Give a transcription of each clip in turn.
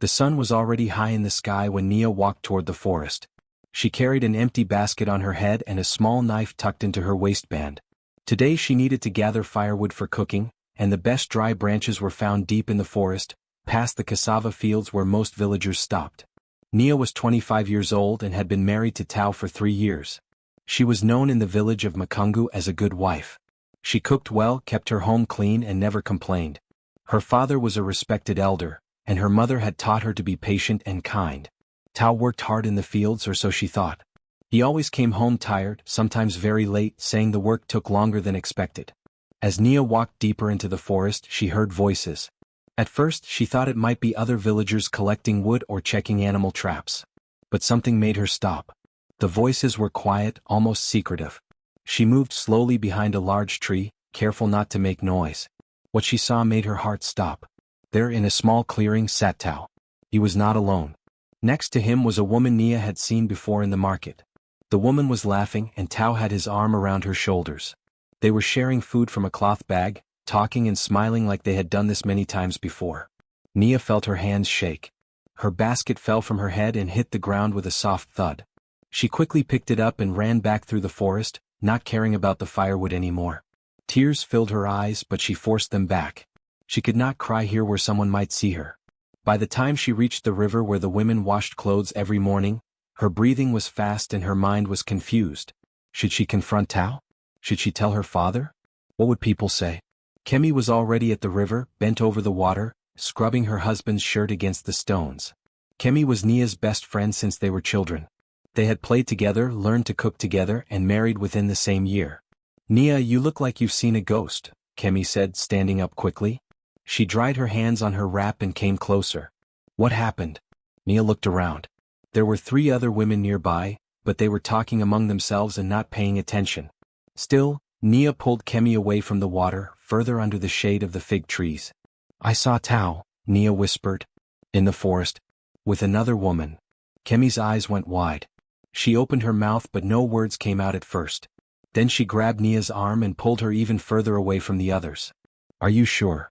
The sun was already high in the sky when Nia walked toward the forest. She carried an empty basket on her head and a small knife tucked into her waistband. Today she needed to gather firewood for cooking, and the best dry branches were found deep in the forest, past the cassava fields where most villagers stopped. Nia was 25 years old and had been married to Tao for 3 years. She was known in the village of Makungu as a good wife. She cooked well, kept her home clean, and never complained. Her father was a respected elder, and her mother had taught her to be patient and kind. Tao worked hard in the fields, or so she thought. He always came home tired, sometimes very late, saying the work took longer than expected. As Nia walked deeper into the forest, she heard voices. At first, she thought it might be other villagers collecting wood or checking animal traps. But something made her stop. The voices were quiet, almost secretive. She moved slowly behind a large tree, careful not to make noise. What she saw made her heart stop. There, in a small clearing, sat Tao. He was not alone. Next to him was a woman Nia had seen before in the market. The woman was laughing, and Tao had his arm around her shoulders. They were sharing food from a cloth bag, talking and smiling like they had done this many times before. Nia felt her hands shake. Her basket fell from her head and hit the ground with a soft thud. She quickly picked it up and ran back through the forest, not caring about the firewood anymore. Tears filled her eyes, but she forced them back. She could not cry here where someone might see her. By the time she reached the river where the women washed clothes every morning, her breathing was fast and her mind was confused. Should she confront Tao? Should she tell her father? What would people say? Kemi was already at the river, bent over the water, scrubbing her husband's shirt against the stones. Kemi was Nia's best friend since they were children. They had played together, learned to cook together, and married within the same year. "Nia, you look like you've seen a ghost," Kemi said, standing up quickly. She dried her hands on her wrap and came closer. "What happened?" Nia looked around. There were 3 other women nearby, but they were talking among themselves and not paying attention. Still, Nia pulled Kemi away from the water, further under the shade of the fig trees. "I saw Tao," Nia whispered. "In the forest. With another woman." Kemi's eyes went wide. She opened her mouth but no words came out at first. Then she grabbed Nia's arm and pulled her even further away from the others. "Are you sure?"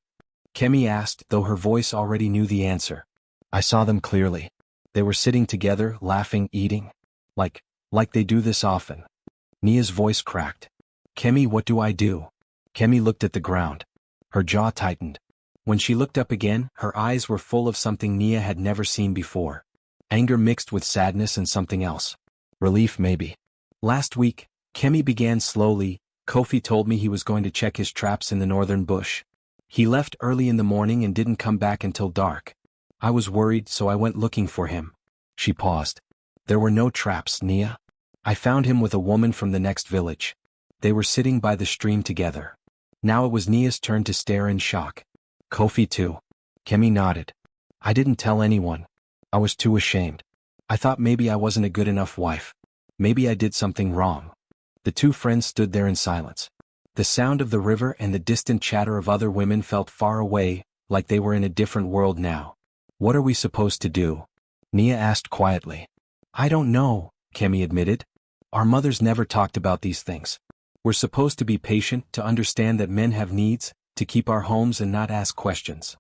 Kemi asked, though her voice already knew the answer. "I saw them clearly. They were sitting together, laughing, eating. Like they do this often." Nia's voice cracked. "Kemi, what do I do?" Kemi looked at the ground. Her jaw tightened. When she looked up again, her eyes were full of something Nia had never seen before. Anger mixed with sadness and something else. Relief, maybe. "Last week," Kemi began slowly, "Kofi told me he was going to check his traps in the northern bush. He left early in the morning and didn't come back until dark. I was worried, so I went looking for him." She paused. "There were no traps, Nia. I found him with a woman from the next village. They were sitting by the stream together." Now it was Nia's turn to stare in shock. "Kofi too?" Kemi nodded. "I didn't tell anyone. I was too ashamed. I thought maybe I wasn't a good enough wife. Maybe I did something wrong." The 2 friends stood there in silence. The sound of the river and the distant chatter of other women felt far away, like they were in a different world now. "What are we supposed to do?" Nia asked quietly. "I don't know," Kemi admitted. "Our mothers never talked about these things. We're supposed to be patient, to understand that men have needs, to keep our homes and not ask questions."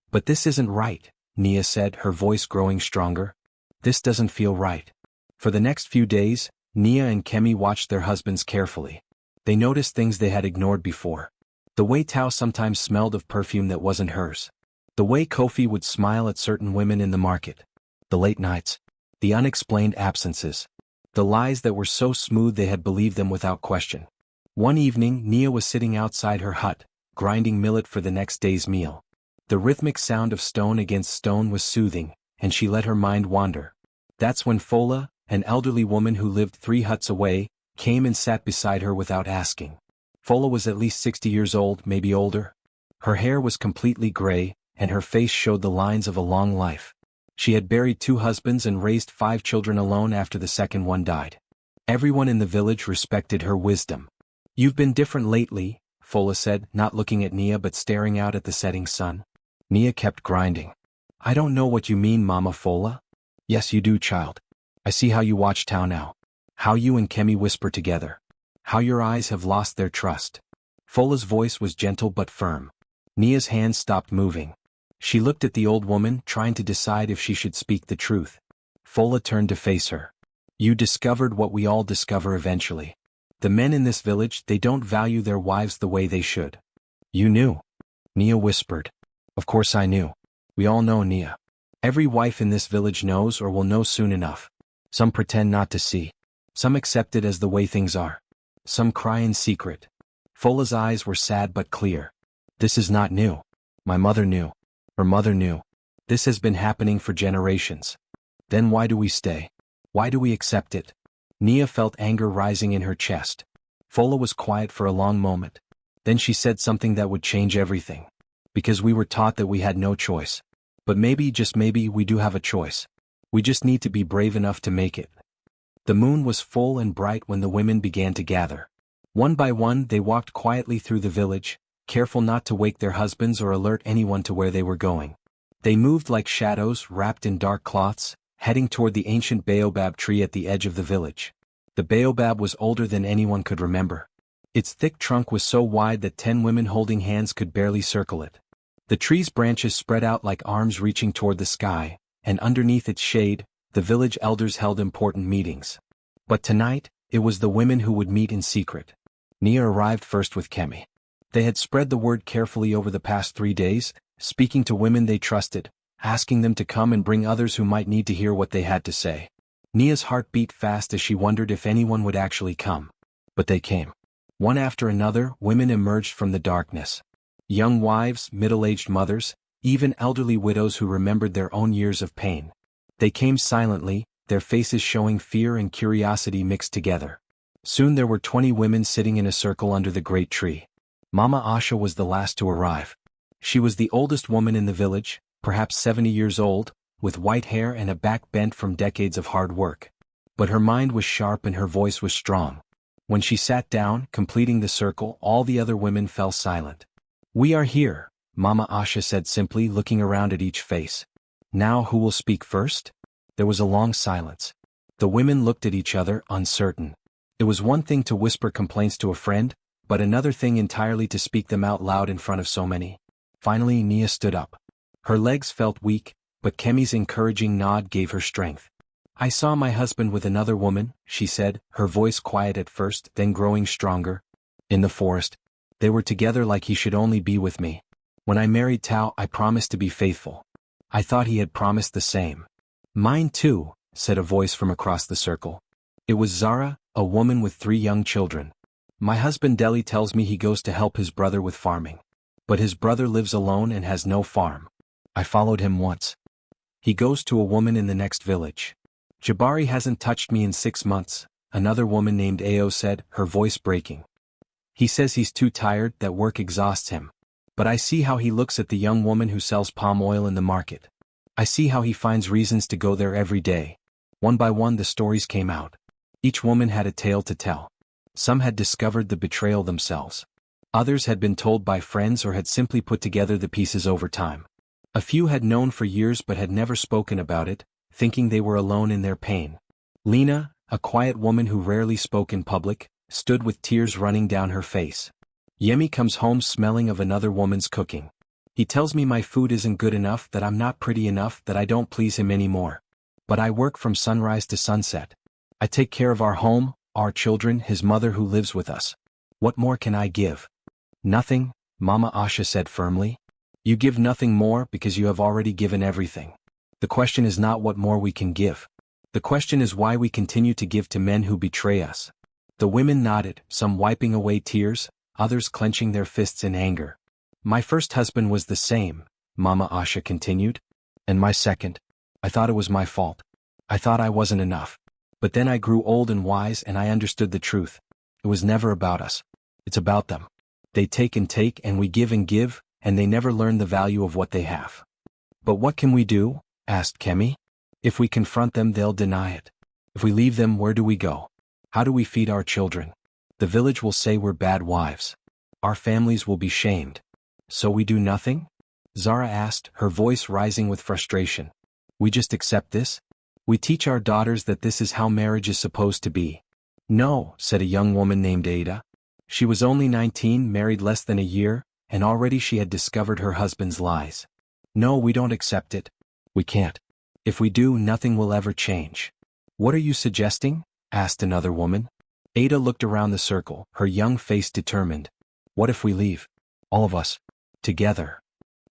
"But this isn't right," Nia said, her voice growing stronger. "This doesn't feel right." For the next few days, Nia and Kemi watched their husbands carefully. They noticed things they had ignored before. The way Tao sometimes smelled of perfume that wasn't hers. The way Kofi would smile at certain women in the market. The late nights. The unexplained absences. The lies that were so smooth they had believed them without question. One evening, Nia was sitting outside her hut, grinding millet for the next day's meal. The rhythmic sound of stone against stone was soothing, and she let her mind wander. That's when Fola, an elderly woman who lived 3 huts away, came and sat beside her without asking. Fola was at least 60 years old, maybe older. Her hair was completely gray, and her face showed the lines of a long life. She had buried 2 husbands and raised 5 children alone after the second one died. Everyone in the village respected her wisdom. "You've been different lately," Fola said, not looking at Nia but staring out at the setting sun. Nia kept grinding. "I don't know what you mean, Mama Fola." "Yes you do, child. I see how you watch Tao now. How you and Kemi whisper together. How your eyes have lost their trust." Fola's voice was gentle but firm. Nia's hands stopped moving. She looked at the old woman, trying to decide if she should speak the truth. Fola turned to face her. You discovered what we all discover eventually. The men in this village, they don't value their wives the way they should. You knew? Nia whispered. Of course I knew. We all know, Nia. Every wife in this village knows or will know soon enough. Some pretend not to see. Some accept it as the way things are. Some cry in secret. Fola's eyes were sad but clear. This is not new. My mother knew. Her mother knew. This has been happening for generations. Then why do we stay? Why do we accept it? Nia felt anger rising in her chest. Fola was quiet for a long moment. Then she said something that would change everything. Because we were taught that we had no choice. But maybe, just maybe, we do have a choice. We just need to be brave enough to make it. The moon was full and bright when the women began to gather. One by one they walked quietly through the village, careful not to wake their husbands or alert anyone to where they were going. They moved like shadows wrapped in dark cloths, heading toward the ancient baobab tree at the edge of the village. The baobab was older than anyone could remember. Its thick trunk was so wide that 10 women holding hands could barely circle it. The tree's branches spread out like arms reaching toward the sky, and underneath its shade, the village elders held important meetings. But tonight, it was the women who would meet in secret. Nia arrived first with Kemi. They had spread the word carefully over the past 3 days, speaking to women they trusted, asking them to come and bring others who might need to hear what they had to say. Nia's heart beat fast as she wondered if anyone would actually come. But they came. One after another, women emerged from the darkness. Young wives, middle-aged mothers, even elderly widows who remembered their own years of pain. They came silently, their faces showing fear and curiosity mixed together. Soon there were 20 women sitting in a circle under the great tree. Mama Asha was the last to arrive. She was the oldest woman in the village, perhaps 70 years old, with white hair and a back bent from decades of hard work. But her mind was sharp and her voice was strong. When she sat down, completing the circle, all the other women fell silent. We are here, Mama Asha said simply, looking around at each face. Now who will speak first? There was a long silence. The women looked at each other, uncertain. It was one thing to whisper complaints to a friend, but another thing entirely to speak them out loud in front of so many. Finally Nia stood up. Her legs felt weak, but Kemi's encouraging nod gave her strength. I saw my husband with another woman, she said, her voice quiet at first, then growing stronger. In the forest. They were together like he should only be with me. When I married Tao, I promised to be faithful. I thought he had promised the same. Mine too, said a voice from across the circle. It was Zara, a woman with 3 young children. My husband Deli tells me he goes to help his brother with farming. But his brother lives alone and has no farm. I followed him once. He goes to a woman in the next village. Jabari hasn't touched me in 6 months, another woman named Ao said, her voice breaking. He says he's too tired, that work exhausts him. But I see how he looks at the young woman who sells palm oil in the market. I see how he finds reasons to go there every day. One by one the stories came out. Each woman had a tale to tell. Some had discovered the betrayal themselves. Others had been told by friends or had simply put together the pieces over time. A few had known for years but had never spoken about it, thinking they were alone in their pain. Lena, a quiet woman who rarely spoke in public, stood with tears running down her face. Yemi comes home smelling of another woman's cooking. He tells me my food isn't good enough, that I'm not pretty enough, that I don't please him anymore. But I work from sunrise to sunset. I take care of our home, our children, his mother who lives with us. What more can I give? Nothing, Mama Asha said firmly. You give nothing more because you have already given everything. The question is not what more we can give. The question is why we continue to give to men who betray us. The women nodded, some wiping away tears, others clenching their fists in anger. My first husband was the same, Mama Asha continued. And my second. I thought it was my fault. I thought I wasn't enough. But then I grew old and wise and I understood the truth. It was never about us. It's about them. They take and we give, and they never learn the value of what they have. But what can we do? Asked Kemi. If we confront them, they'll deny it. If we leave them, where do we go? How do we feed our children? The village will say we're bad wives. Our families will be shamed. So we do nothing? Zara asked, her voice rising with frustration. We just accept this? We teach our daughters that this is how marriage is supposed to be. No, said a young woman named Ada. She was only 19, married less than a year, and already she had discovered her husband's lies. No, we don't accept it. We can't. If we do, nothing will ever change. What are you suggesting? Asked another woman. Ada looked around the circle, her young face determined. What if we leave? All of us. Together.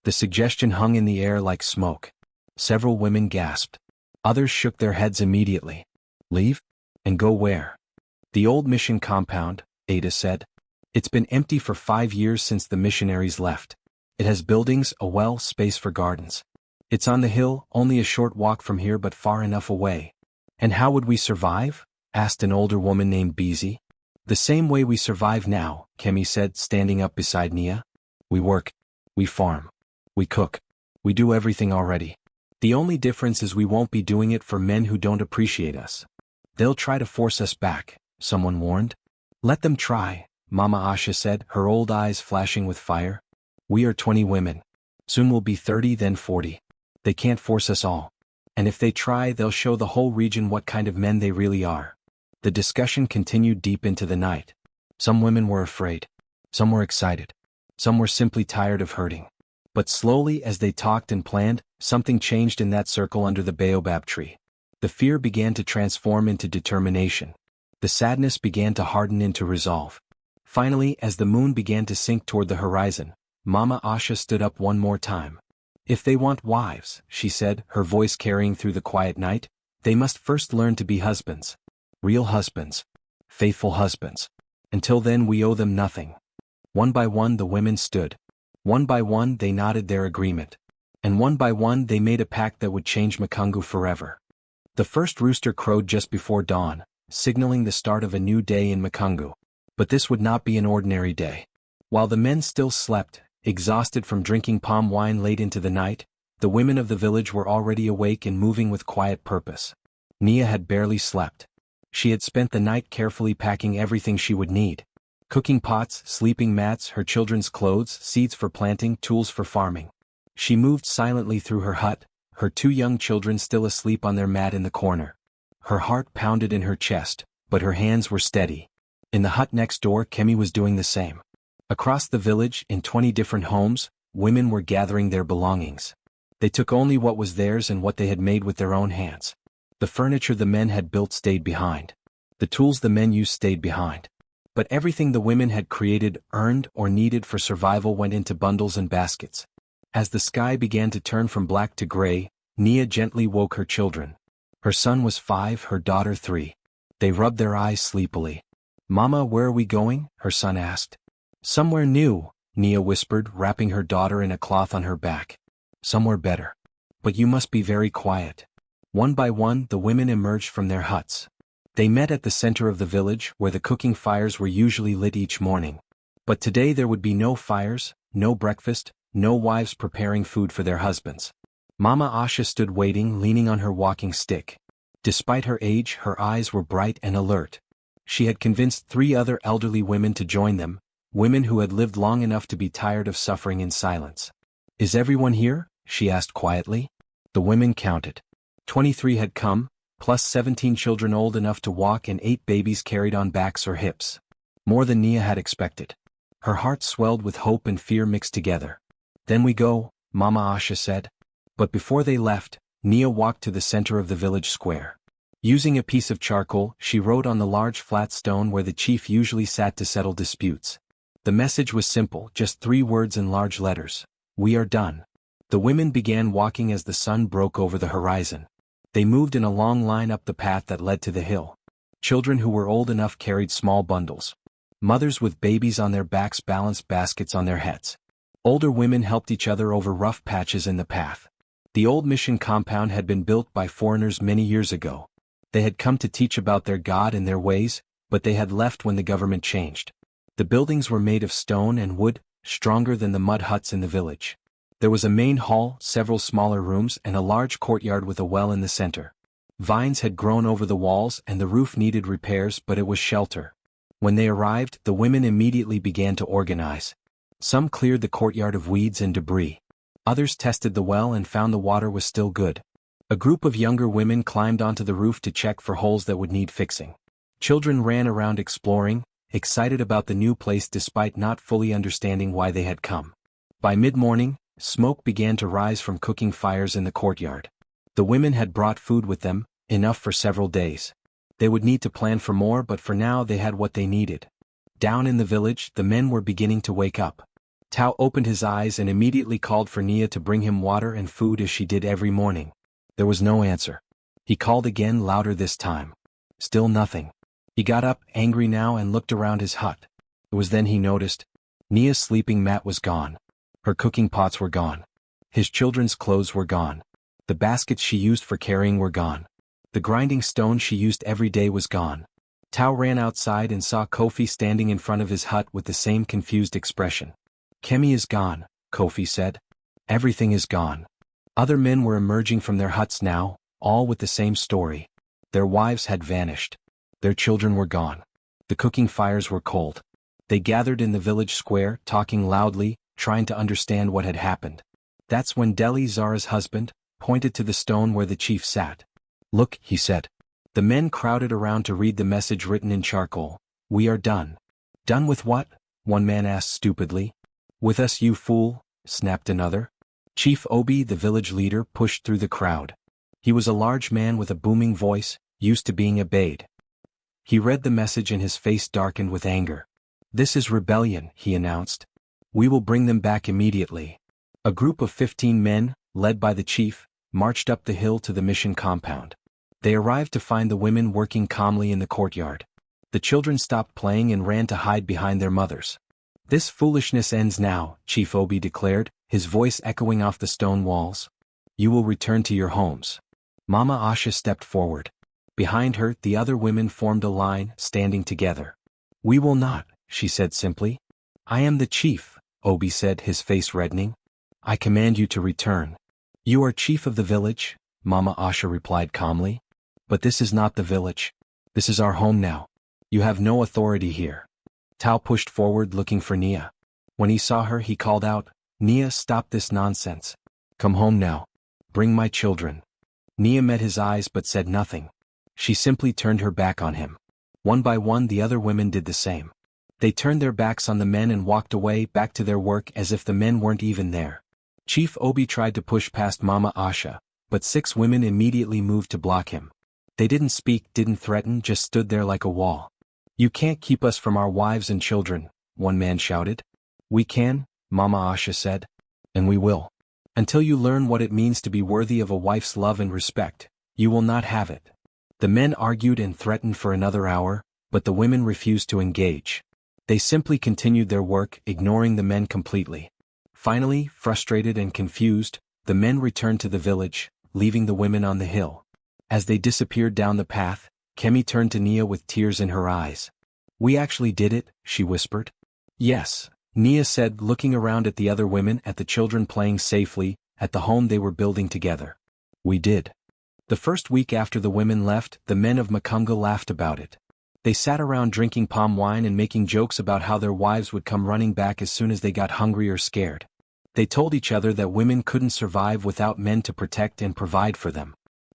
The suggestion hung in the air like smoke. Several women gasped. Others shook their heads immediately. Leave? And go where? The old mission compound, Ada said. It's been empty for 5 years since the missionaries left. It has buildings, a well, space for gardens. It's on the hill, only a short walk from here but far enough away. And how would we survive? Asked an older woman named Beezy. The same way we survive now, Kemi said, standing up beside Nia. We work. We farm. We cook. We do everything already. The only difference is we won't be doing it for men who don't appreciate us. They'll try to force us back, someone warned. Let them try, Mama Asha said, her old eyes flashing with fire. We are 20 women. Soon we'll be 30, then 40. They can't force us all. And if they try, they'll show the whole region what kind of men they really are. The discussion continued deep into the night. Some women were afraid. Some were excited. Some were simply tired of hurting. But slowly, as they talked and planned, something changed in that circle under the baobab tree. The fear began to transform into determination. The sadness began to harden into resolve. Finally, as the moon began to sink toward the horizon, Mama Asha stood up one more time. If they want wives, she said, her voice carrying through the quiet night, they must first learn to be husbands. Real husbands. Faithful husbands. Until then we owe them nothing. One by one the women stood. One by one they nodded their agreement. And one by one they made a pact that would change Makungu forever. The first rooster crowed just before dawn, signaling the start of a new day in Makungu. But this would not be an ordinary day. While the men still slept, exhausted from drinking palm wine late into the night, the women of the village were already awake and moving with quiet purpose. Nia had barely slept. She had spent the night carefully packing everything she would need. Cooking pots, sleeping mats, her children's clothes, seeds for planting, tools for farming. She moved silently through her hut, her 2 young children still asleep on their mat in the corner. Her heart pounded in her chest, but her hands were steady. In the hut next door, Kemi was doing the same. Across the village, in 20 different homes, women were gathering their belongings. They took only what was theirs and what they had made with their own hands. The furniture the men had built stayed behind. The tools the men used stayed behind. But everything the women had created, earned, or needed for survival went into bundles and baskets. As the sky began to turn from black to gray, Nia gently woke her children. Her son was 5, her daughter 3. They rubbed their eyes sleepily. Mama, where are we going? Her son asked. Somewhere new, Nia whispered, wrapping her daughter in a cloth on her back. Somewhere better. But you must be very quiet. One by one the women emerged from their huts. They met at the center of the village where the cooking fires were usually lit each morning. But today there would be no fires, no breakfast, no wives preparing food for their husbands. Mama Asha stood waiting, leaning on her walking stick. Despite her age, her eyes were bright and alert. She had convinced 3 other elderly women to join them, women who had lived long enough to be tired of suffering in silence. Is everyone here? She asked quietly. The women counted. 23 had come, plus 17 children old enough to walk and 8 babies carried on backs or hips. More than Nia had expected. Her heart swelled with hope and fear mixed together. Then we go, Mama Asha said. But before they left, Nia walked to the center of the village square. Using a piece of charcoal, she wrote on the large flat stone where the chief usually sat to settle disputes. The message was simple, just 3 words in large letters. We are done. The women began walking as the sun broke over the horizon. They moved in a long line up the path that led to the hill. Children who were old enough carried small bundles. Mothers with babies on their backs balanced baskets on their heads. Older women helped each other over rough patches in the path. The old mission compound had been built by foreigners many years ago. They had come to teach about their God and their ways, but they had left when the government changed. The buildings were made of stone and wood, stronger than the mud huts in the village. There was a main hall, several smaller rooms, and a large courtyard with a well in the center. Vines had grown over the walls and the roof needed repairs, but it was shelter. When they arrived, the women immediately began to organize. Some cleared the courtyard of weeds and debris. Others tested the well and found the water was still good. A group of younger women climbed onto the roof to check for holes that would need fixing. Children ran around exploring, excited about the new place despite not fully understanding why they had come. By mid-morning, Smoke began to rise from cooking fires in the courtyard. The women had brought food with them, enough for several days. They would need to plan for more, but for now they had what they needed. Down in the village, the men were beginning to wake up. Tao opened his eyes and immediately called for Nia to bring him water and food as she did every morning. There was no answer. He called again, louder this time. Still nothing. He got up, angry now, and looked around his hut. It was then he noticed. Nia's sleeping mat was gone. Her cooking pots were gone. His children's clothes were gone. The baskets she used for carrying were gone. The grinding stone she used every day was gone. Tao ran outside and saw Kofi standing in front of his hut with the same confused expression. Kemi is gone, Kofi said. Everything is gone. Other men were emerging from their huts now, all with the same story. Their wives had vanished. Their children were gone. The cooking fires were cold. They gathered in the village square, talking loudly, trying to understand what had happened. That's when Deli, Zara's husband, pointed to the stone where the chief sat. Look, he said. The men crowded around to read the message written in charcoal. We are done. Done with what? One man asked stupidly. With us, you fool, snapped another. Chief Obi, the village leader, pushed through the crowd. He was a large man with a booming voice, used to being obeyed. He read the message and his face darkened with anger. This is rebellion, he announced. We will bring them back immediately. A group of 15 men, led by the chief, marched up the hill to the mission compound. They arrived to find the women working calmly in the courtyard. The children stopped playing and ran to hide behind their mothers. This foolishness ends now, Chief Obi declared, his voice echoing off the stone walls. You will return to your homes. Mama Asha stepped forward. Behind her, the other women formed a line, standing together. We will not, she said simply. I am the chief, Obi said, his face reddening. I command you to return. You are chief of the village, Mama Asha replied calmly. But this is not the village. This is our home now. You have no authority here. Tao pushed forward looking for Nia. When he saw her, he called out, Nia, stop this nonsense. Come home now. Bring my children. Nia met his eyes but said nothing. She simply turned her back on him. One by one, the other women did the same. They turned their backs on the men and walked away, back to their work as if the men weren't even there. Chief Obi tried to push past Mama Asha, but 6 women immediately moved to block him. They didn't speak, didn't threaten, just stood there like a wall. You can't keep us from our wives and children, one man shouted. We can, Mama Asha said. And we will. Until you learn what it means to be worthy of a wife's love and respect, you will not have it. The men argued and threatened for another hour, but the women refused to engage. They simply continued their work, ignoring the men completely. Finally, frustrated and confused, the men returned to the village, leaving the women on the hill. As they disappeared down the path, Kemi turned to Nia with tears in her eyes. We actually did it, she whispered. Yes, Nia said, looking around at the other women, at the children playing safely, at the home they were building together. We did. The first week after the women left, the men of Makunga laughed about it. They sat around drinking palm wine and making jokes about how their wives would come running back as soon as they got hungry or scared. They told each other that women couldn't survive without men to protect and provide for them.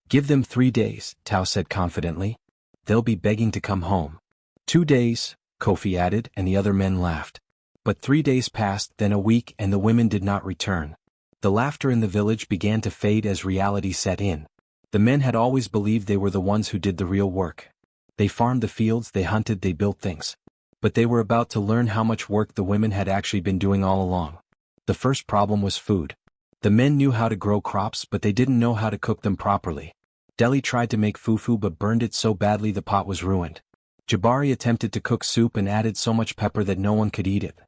Give them 3 days, Tao said confidently. They'll be begging to come home. 2 days, Kofi added, and the other men laughed. But 3 days passed, then a week, and the women did not return. The laughter in the village began to fade as reality set in. The men had always believed they were the ones who did the real work. They farmed the fields, they hunted, they built things. But they were about to learn how much work the women had actually been doing all along. The first problem was food. The men knew how to grow crops, but they didn't know how to cook them properly. Deli tried to make fufu but burned it so badly the pot was ruined. Jabari attempted to cook soup and added so much pepper that no one could eat it.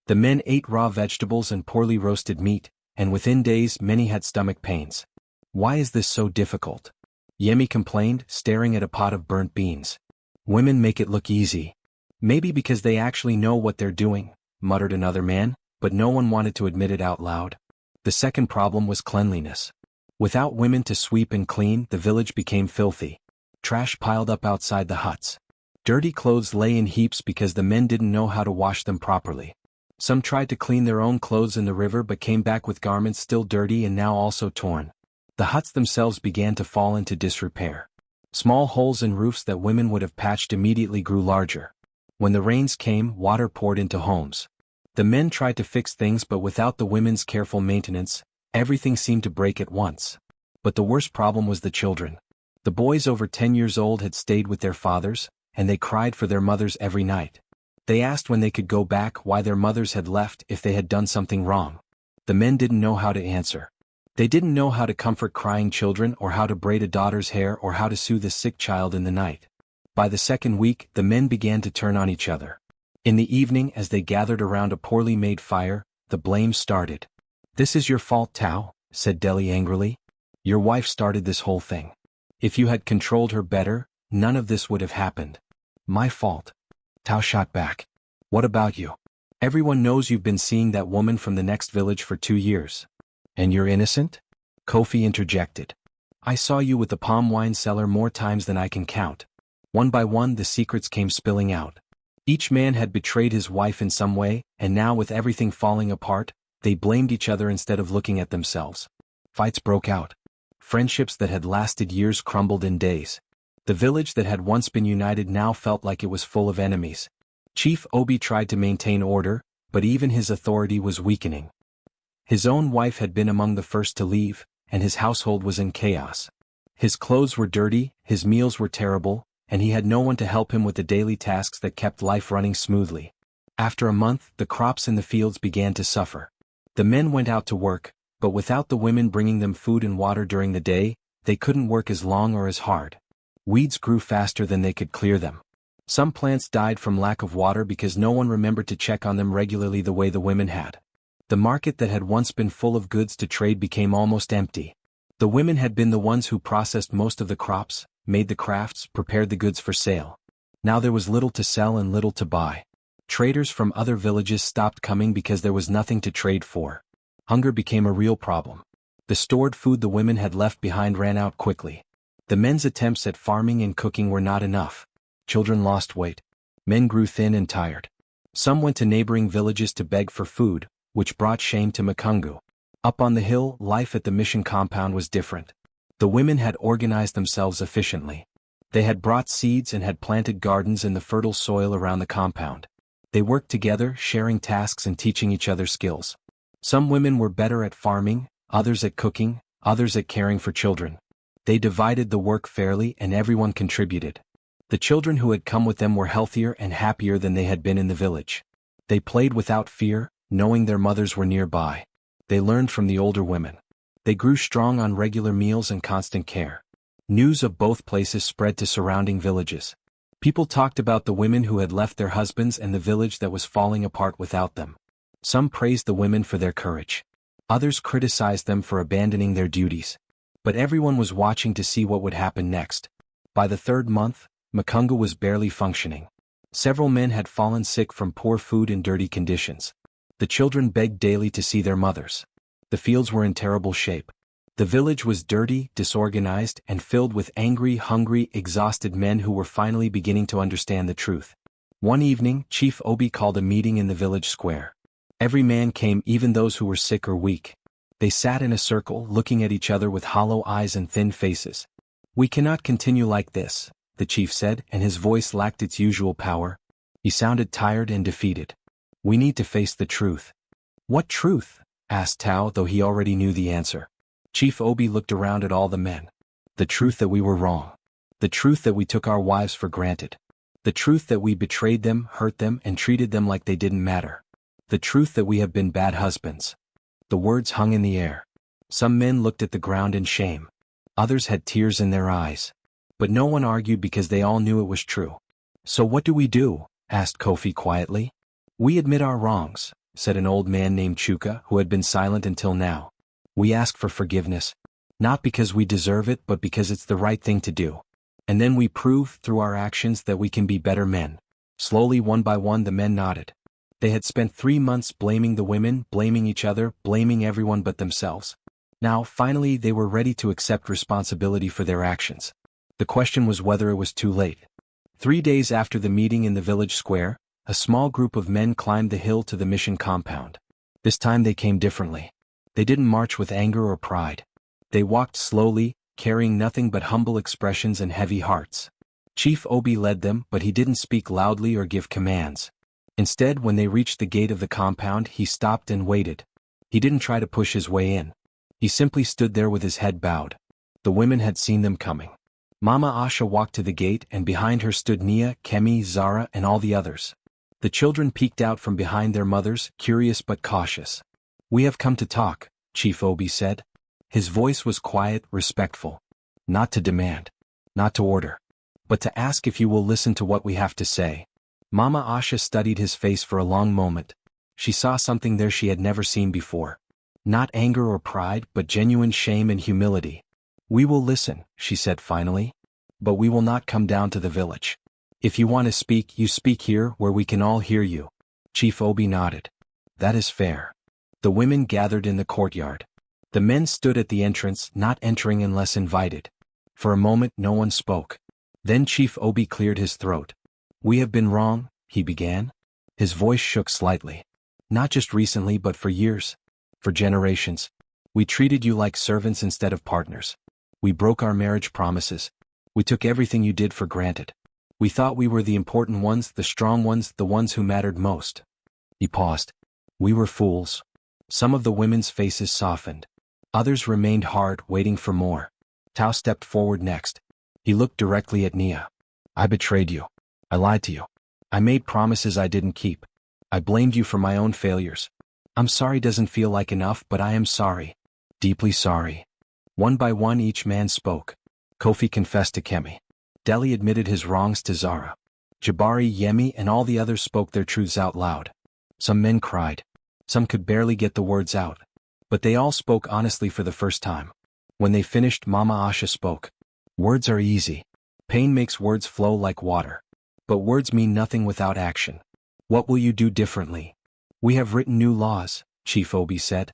The men ate raw vegetables and poorly roasted meat, and within days many had stomach pains. Why is this so difficult? Yemi complained, staring at a pot of burnt beans. Women make it look easy. Maybe because they actually know what they're doing, muttered another man, but no one wanted to admit it out loud. The second problem was cleanliness. Without women to sweep and clean, the village became filthy. Trash piled up outside the huts. Dirty clothes lay in heaps because the men didn't know how to wash them properly. Some tried to clean their own clothes in the river but came back with garments still dirty and now also torn. The huts themselves began to fall into disrepair. Small holes in roofs that women would have patched immediately grew larger. When the rains came, water poured into homes. The men tried to fix things, but without the women's careful maintenance, everything seemed to break at once. But the worst problem was the children. The boys over 10 years old had stayed with their fathers, and they cried for their mothers every night. They asked when they could go back, why their mothers had left, if they had done something wrong. The men didn't know how to answer. They didn't know how to comfort crying children, or how to braid a daughter's hair, or how to soothe a sick child in the night. By the second week, the men began to turn on each other. In the evening, as they gathered around a poorly made fire, the blame started. "This is your fault, Tao," said Deli angrily. "Your wife started this whole thing. If you had controlled her better, none of this would have happened." "My fault," Tao shot back. "What about you? Everyone knows you've been seeing that woman from the next village for 2 years. And you're innocent?" Kofi interjected. "I saw you with the palm wine seller more times than I can count." One by one the secrets came spilling out. Each man had betrayed his wife in some way, and now with everything falling apart, they blamed each other instead of looking at themselves. Fights broke out. Friendships that had lasted years crumbled in days. The village that had once been united now felt like it was full of enemies. Chief Obi tried to maintain order, but even his authority was weakening. His own wife had been among the first to leave, and his household was in chaos. His clothes were dirty, his meals were terrible, and he had no one to help him with the daily tasks that kept life running smoothly. After a month, the crops in the fields began to suffer. The men went out to work, but without the women bringing them food and water during the day, they couldn't work as long or as hard. Weeds grew faster than they could clear them. Some plants died from lack of water because no one remembered to check on them regularly the way the women had. The market that had once been full of goods to trade became almost empty. The women had been the ones who processed most of the crops, made the crafts, prepared the goods for sale. Now there was little to sell and little to buy. Traders from other villages stopped coming because there was nothing to trade for. Hunger became a real problem. The stored food the women had left behind ran out quickly. The men's attempts at farming and cooking were not enough. Children lost weight. Men grew thin and tired. Some went to neighboring villages to beg for food, which brought shame to Makungu. Up on the hill, life at the mission compound was different. The women had organized themselves efficiently. They had brought seeds and had planted gardens in the fertile soil around the compound. They worked together, sharing tasks and teaching each other skills. Some women were better at farming, others at cooking, others at caring for children. They divided the work fairly and everyone contributed. The children who had come with them were healthier and happier than they had been in the village. They played without fear, knowing their mothers were nearby. They learned from the older women. They grew strong on regular meals and constant care. News of both places spread to surrounding villages. People talked about the women who had left their husbands and the village that was falling apart without them. Some praised the women for their courage. Others criticized them for abandoning their duties. But everyone was watching to see what would happen next. By the third month, Makungu was barely functioning. Several men had fallen sick from poor food and dirty conditions. The children begged daily to see their mothers. The fields were in terrible shape. The village was dirty, disorganized, and filled with angry, hungry, exhausted men who were finally beginning to understand the truth. One evening, Chief Obi called a meeting in the village square. Every man came, even those who were sick or weak. They sat in a circle, looking at each other with hollow eyes and thin faces. "We cannot continue like this," the chief said, and his voice lacked its usual power. He sounded tired and defeated. "We need to face the truth." "What truth?" asked Tao, though he already knew the answer. Chief Obi looked around at all the men. "The truth that we were wrong. The truth that we took our wives for granted. The truth that we betrayed them, hurt them, and treated them like they didn't matter. The truth that we have been bad husbands." The words hung in the air. Some men looked at the ground in shame. Others had tears in their eyes. But no one argued because they all knew it was true. "So what do we do?" asked Kofi quietly. "We admit our wrongs," said an old man named Chuka, who had been silent until now. "We ask for forgiveness. Not because we deserve it, but because it's the right thing to do. And then we prove, through our actions, that we can be better men." Slowly, one by one, the men nodded. They had spent 3 months blaming the women, blaming each other, blaming everyone but themselves. Now, finally, they were ready to accept responsibility for their actions. The question was whether it was too late. 3 days after the meeting in the village square, a small group of men climbed the hill to the mission compound. This time they came differently. They didn't march with anger or pride. They walked slowly, carrying nothing but humble expressions and heavy hearts. Chief Obi led them, but he didn't speak loudly or give commands. Instead, when they reached the gate of the compound, he stopped and waited. He didn't try to push his way in. He simply stood there with his head bowed. The women had seen them coming. Mama Asha walked to the gate, and behind her stood Nia, Kemi, Zara, and all the others. The children peeked out from behind their mothers, curious but cautious. "We have come to talk," Chief Obi said. His voice was quiet, respectful. "Not to demand. Not to order. But to ask if you will listen to what we have to say." Mama Asha studied his face for a long moment. She saw something there she had never seen before. Not anger or pride, but genuine shame and humility. "We will listen," she said finally. "But we will not come down to the village. If you want to speak, you speak here where we can all hear you." Chief Obi nodded. "That is fair." The women gathered in the courtyard. The men stood at the entrance, not entering unless invited. For a moment no one spoke. Then Chief Obi cleared his throat. "We have been wrong," he began. His voice shook slightly. "Not just recently but for years. For generations. We treated you like servants instead of partners. We broke our marriage promises. We took everything you did for granted. We thought we were the important ones, the strong ones, the ones who mattered most." He paused. "We were fools." Some of the women's faces softened. Others remained hard, waiting for more. Tao stepped forward next. He looked directly at Nia. "I betrayed you. I lied to you. I made promises I didn't keep. I blamed you for my own failures. I'm sorry doesn't feel like enough, but I am sorry. Deeply sorry." One by one each man spoke. Kofi confessed to Kemi. Deli admitted his wrongs to Zara. Jabari, Yemi, and all the others spoke their truths out loud. Some men cried. Some could barely get the words out. But they all spoke honestly for the first time. When they finished, Mama Asha spoke. "Words are easy. Pain makes words flow like water. But words mean nothing without action. What will you do differently?" "We have written new laws," Chief Obi said.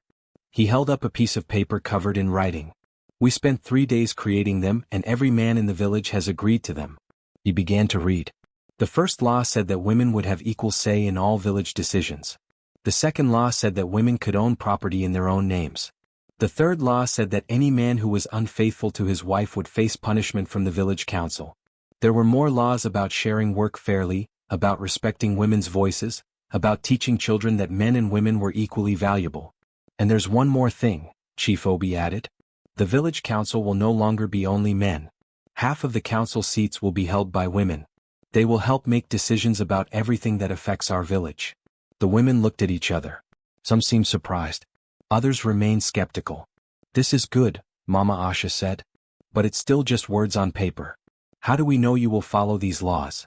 He held up a piece of paper covered in writing. "We spent 3 days creating them, and every man in the village has agreed to them." He began to read. The first law said that women would have equal say in all village decisions. The second law said that women could own property in their own names. The third law said that any man who was unfaithful to his wife would face punishment from the village council. There were more laws about sharing work fairly, about respecting women's voices, about teaching children that men and women were equally valuable. "And there's one more thing," Chief Obi added. "The village council will no longer be only men. Half of the council seats will be held by women. They will help make decisions about everything that affects our village." The women looked at each other. Some seemed surprised. Others remained skeptical. "This is good," Mama Asha said. "But it's still just words on paper. How do we know you will follow these laws?"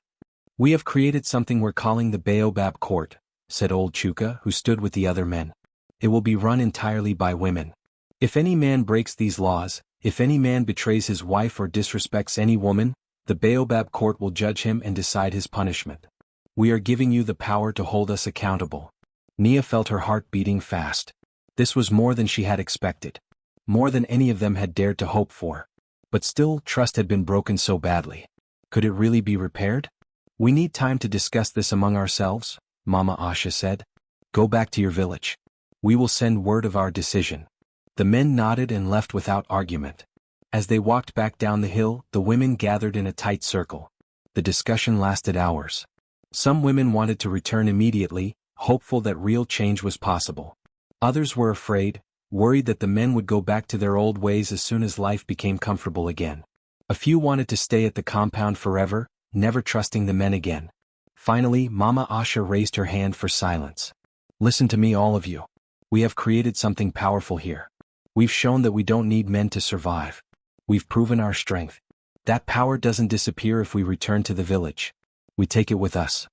"We have created something we're calling the Baobab Court," said old Chuka, who stood with the other men. "It will be run entirely by women. If any man breaks these laws, if any man betrays his wife or disrespects any woman, the Baobab Court will judge him and decide his punishment. We are giving you the power to hold us accountable." Nia felt her heart beating fast. This was more than she had expected. More than any of them had dared to hope for. But still, trust had been broken so badly. Could it really be repaired? "We need time to discuss this among ourselves," Mama Asha said. "Go back to your village. We will send word of our decision." The men nodded and left without argument. As they walked back down the hill, the women gathered in a tight circle. The discussion lasted hours. Some women wanted to return immediately, hopeful that real change was possible. Others were afraid, worried that the men would go back to their old ways as soon as life became comfortable again. A few wanted to stay at the compound forever, never trusting the men again. Finally, Mama Asha raised her hand for silence. "Listen to me, all of you. We have created something powerful here. We've shown that we don't need men to survive. We've proven our strength. That power doesn't disappear if we return to the village. We take it with us."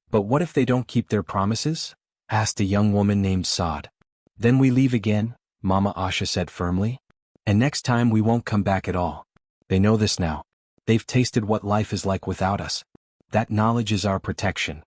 "But what if they don't keep their promises?" asked a young woman named Saad. "Then we leave again," Mama Asha said firmly. "And next time we won't come back at all. They know this now. They've tasted what life is like without us. That knowledge is our protection."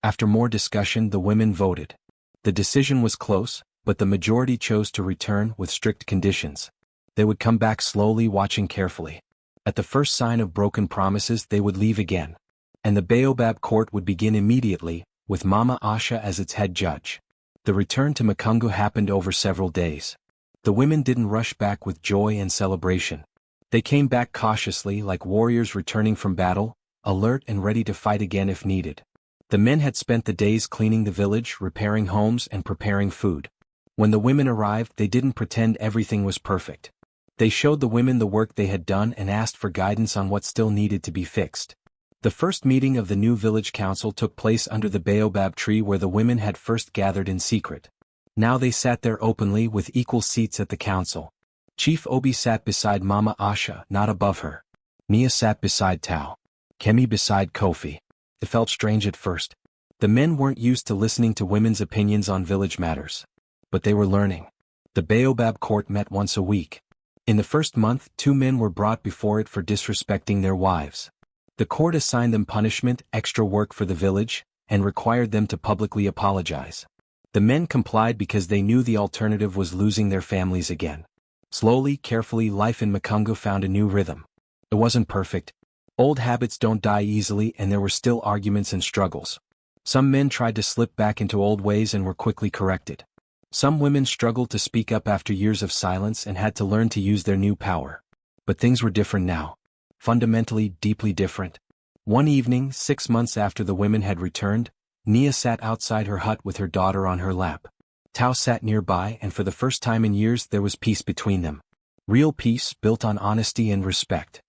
After more discussion, the women voted. The decision was close, but the majority chose to return with strict conditions. They would come back slowly, watching carefully. At the first sign of broken promises, they would leave again. And the Baobab Court would begin immediately, with Mama Asha as its head judge. The return to Makungu happened over several days. The women didn't rush back with joy and celebration. They came back cautiously, like warriors returning from battle, alert and ready to fight again if needed. The men had spent the days cleaning the village, repairing homes, and preparing food. When the women arrived, they didn't pretend everything was perfect. They showed the women the work they had done and asked for guidance on what still needed to be fixed. The first meeting of the new village council took place under the baobab tree where the women had first gathered in secret. Now they sat there openly with equal seats at the council. Chief Obi sat beside Mama Asha, not above her. Nia sat beside Tao. Kemi beside Kofi. It felt strange at first. The men weren't used to listening to women's opinions on village matters. But they were learning. The baobab court met once a week. In the first month, 2 men were brought before it for disrespecting their wives. The court assigned them punishment, extra work for the village, and required them to publicly apologize. The men complied because they knew the alternative was losing their families again. Slowly, carefully, life in Makungu found a new rhythm. It wasn't perfect. Old habits don't die easily, and there were still arguments and struggles. Some men tried to slip back into old ways and were quickly corrected. Some women struggled to speak up after years of silence and had to learn to use their new power. But things were different now. Fundamentally, deeply different. One evening, 6 months after the women had returned, Nia sat outside her hut with her daughter on her lap. Tao sat nearby, and for the first time in years there was peace between them. Real peace built on honesty and respect.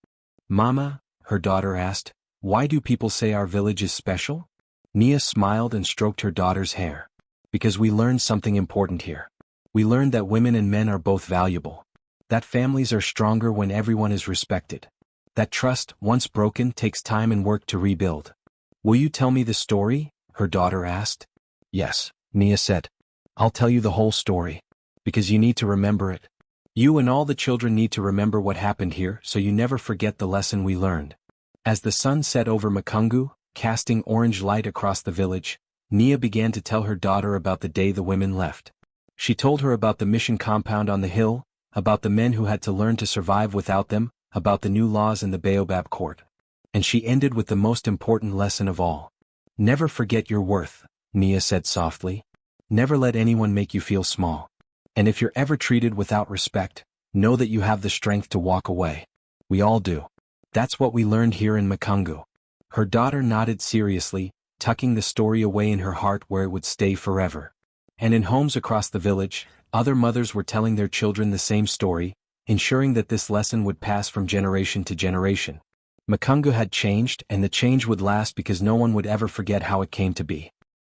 "Mama," her daughter asked, "why do people say our village is special?" Nia smiled and stroked her daughter's hair. "Because we learned something important here. We learned that women and men are both valuable. That families are stronger when everyone is respected. That trust, once broken, takes time and work to rebuild." "Will you tell me the story?" her daughter asked. "Yes," Nia said. "I'll tell you the whole story. Because you need to remember it. You and all the children need to remember what happened here so you never forget the lesson we learned." As the sun set over Makungu, casting orange light across the village, Nia began to tell her daughter about the day the women left. She told her about the mission compound on the hill, about the men who had to learn to survive without them, about the new laws in the baobab court. And she ended with the most important lesson of all. "Never forget your worth," Nia said softly. "Never let anyone make you feel small. And if you're ever treated without respect, know that you have the strength to walk away. We all do. That's what we learned here in Makungu." Her daughter nodded seriously, tucking the story away in her heart where it would stay forever. And in homes across the village, other mothers were telling their children the same story, ensuring that this lesson would pass from generation to generation. Makungu had changed, and the change would last because no one would ever forget how it came to be.